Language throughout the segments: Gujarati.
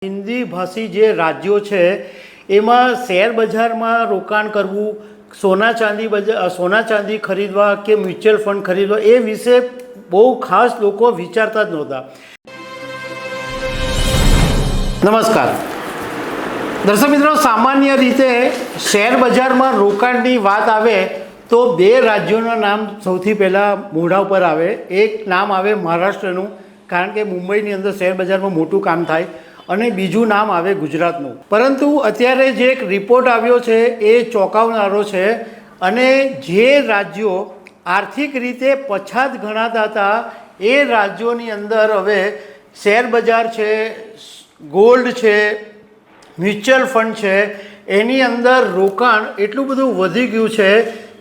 हिंदी भाषी जे राज्यों है एमां शेर बजार में रोकाण करवू, सोना चांदी खरीदवा के म्यूचुअल फंड खरीदवा ए विषे बहु खास लोग विचारता ज नहोता। नमस्कार दर्शक मित्रों, सामान्य रीते शेर बजार में रोकाणनी बात आवे तो बे राज्यों नाम सौथी पहला मोढा पर आवे। एक नाम आवे महाराष्ट्रनु, कारण के मुंबईनी अंदर शेर बजार में मोटुं काम थाय, અને બીજું નામ આવે ગુજરાતનું। પરંતુ અત્યારે જે એક રિપોર્ટ આવ્યો છે એ ચોંકાવનારો છે અને જે રાજ્યો આર્થિક રીતે પછાત ગણાતા હતા એ રાજ્યોની અંદર હવે શેર બજાર છે, ગોલ્ડ છે, મ્યુચ્યુઅલ ફંડ છે, એની અંદર રોકાણ એટલું બધું વધી ગયું છે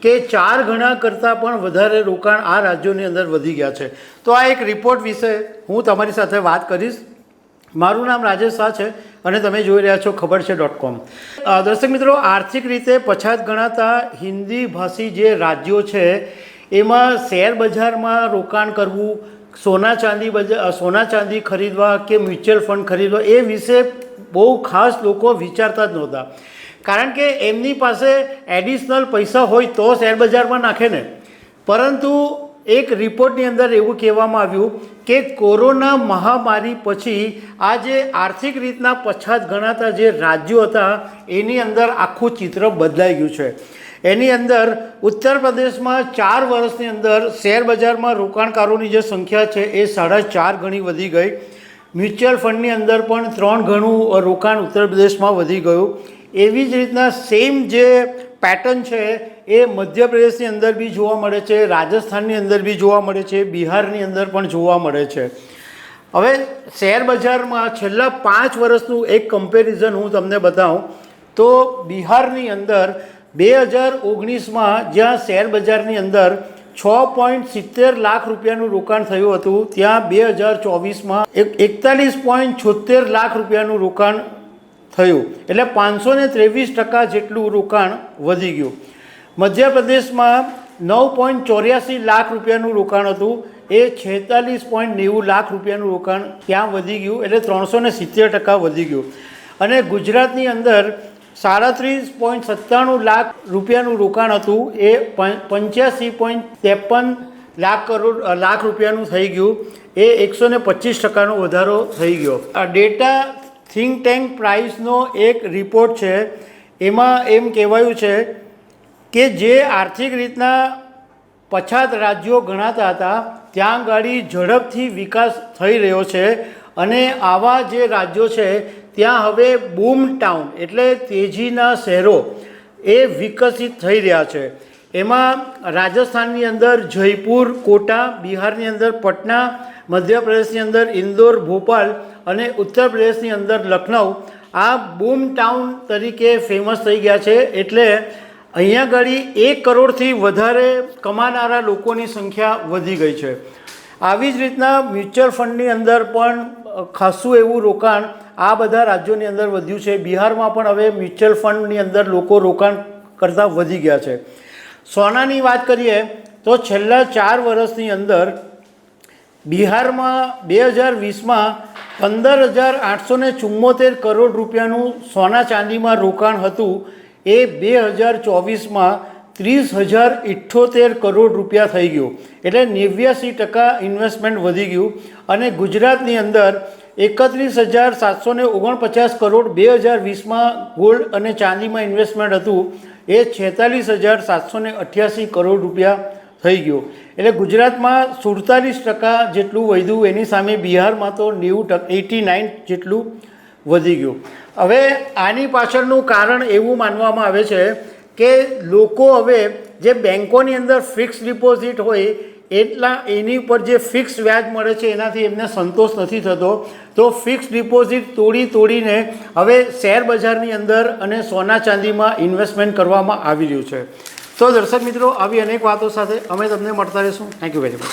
કે 4 ગણા કરતાં પણ વધારે રોકાણ આ રાજ્યોની અંદર વધી ગયા છે। તો આ એક રિપોર્ટ વિશે હું તમારી સાથે વાત કરીશ। મારું નામ રાજેશ શાહ છે અને તમે જોઈ રહ્યા છો ખબર છે .com। દર્શક મિત્રો, આર્થિક રીતે પછાત ગણાતા હિન્દી ભાષી જે રાજ્યો છે એમાં શેર બજારમાં રોકાણ કરવું, સોના ચાંદી ખરીદવા કે મ્યુચ્યુઅલ ફંડ ખરીદવા એ વિશે બહુ ખાસ લોકો વિચારતા જ નહોતા, કારણ કે એમની પાસે એડિશનલ પૈસા હોય તો શેર બજારમાં નાખે ને। પરંતુ એક રિપોર્ટની અંદર એવું કહેવામાં આવ્યું કે કોરોના મહામારી પછી આ જે આર્થિક રીતના પછાત ગણાતા જે રાજ્યો હતા એની અંદર આખું ચિત્ર બદલાઈ ગયું છે। એની અંદર ઉત્તર પ્રદેશમાં 4 વર્ષની અંદર શેર બજારમાં રોકાણકારોની જે સંખ્યા છે એ 4.5 ગણી વધી ગઈ। મ્યુચ્યુઅલ ફંડની અંદર પણ 3 ગણું રોકાણ ઉત્તર પ્રદેશમાં વધી ગયું। એવી જ રીતના સેમ જે પેટર્ન છે એ મધ્યપ્રદેશની અંદર બી જોવા મળે છે, રાજસ્થાનની અંદર બી જોવા મળે છે, બિહારની અંદર પણ જોવા મળે છે। હવે શેર બજારમાં છેલ્લા 5 વર્ષનું એક કમ્પેરિઝન હું તમને બતાવું તો બિહારની અંદર 2019માં જ્યાં શેર બજારની અંદર 6.70 લાખ રૂપિયાનું રોકાણ થયું હતું, ત્યાં 2024માં 41.76 લાખ રૂપિયાનું રોકાણ થયું, એટલે 523% જેટલું રોકાણ વધી ગયું। મધ્યપ્રદેશમાં 9.84 લાખ રૂપિયાનું રોકાણ હતું, એ 46.90 લાખ રૂપિયાનું રોકાણ ત્યાં વધી ગયું, એટલે 370% વધી ગયું। અને ગુજરાતની અંદર 37.97 લાખ રૂપિયાનું રોકાણ હતું, એ 85.53 લાખ રૂપિયાનું થઈ ગયું, એ 125%નો વધારો થઈ ગયો। આ ડેટા થિંક ટેન્ક પ્રાઇસનો એક રિપોર્ટ છે, એમાં એમ કહેવાયું છે કે જે આર્થિક રીતના પછાત રાજ્યો ગણાતા હતા ત્યાં ગાડી ઝડપથી વિકાસ થઈ રહ્યો છે અને આવા જે રાજ્યો છે ત્યાં હવે બૂમ ટાઉન એટલે તેજીના શહેરો એ વિકસિત થઈ રહ્યા છે। એમાં રાજસ્થાનની અંદર જયપુર, કોટા, બિહારની અંદર પટના, મધ્યપ્રદેશની અંદર ઇન્દોર, ભોપાલ અને ઉત્તર પ્રદેશની અંદર લખનઉ આ બૂમ ટાઉન તરીકે ફેમસ થઈ ગયા છે। એટલે અહીંયા આગળ 1 કરોડથી વધારે કમાનારા લોકોની સંખ્યા વધી ગઈ છે। આવી જ રીતના મ્યુચ્યુઅલ ફંડની અંદર પણ ખાસું એવું રોકાણ આ બધા રાજ્યોની અંદર વધ્યું છે। બિહારમાં પણ હવે મ્યુચ્યુઅલ ફંડની અંદર લોકો રોકાણ કરતાં વધી ગયા છે। સોનાની વાત કરીએ તો છેલ્લા 4 વર્ષની અંદર બિહારમાં 2020માં 15,874 કરોડ રૂપિયાનું સોના ચાંદીમાં રોકાણ હતું, એ 2024માં 30,078 કરોડ રૂપિયા થઈ ગયું, એટલે 89% ઇન્વેસ્ટમેન્ટ વધી ગયું। અને ગુજરાતની અંદર 31,749 કરોડ 2020માં ગોલ્ડ અને ચાંદીમાં ઇન્વેસ્ટમેન્ટ હતું, એ 46,788 કરોડ રૂપિયા થઈ ગયું, એટલે ગુજરાતમાં 47% જેટલું વધ્યું, એની સામે બિહારમાં તો 89 જેટલું વધી ગયું। હવે આની પાછળનું કારણ એવું માનવામાં આવે છે કે લોકો હવે જે બેન્કોની અંદર ફિક્સ ડિપોઝિટ હોય એની ઉપર જે ફિક્સ વ્યાજ મળે છે એનાથી એમને સંતોષ નથી થતો, તો ફિક્સ ડિપોઝિટ તોડીને હવે શેર બજારની અંદર અને સોના ચાંદીમાં ઇન્વેસ્ટમેન્ટ કરવામાં આવી રહ્યું છે। તો દર્શક મિત્રો, આવી અનેક વાતો સાથે અમે તમને મળતા રહીશું। Thank you very much.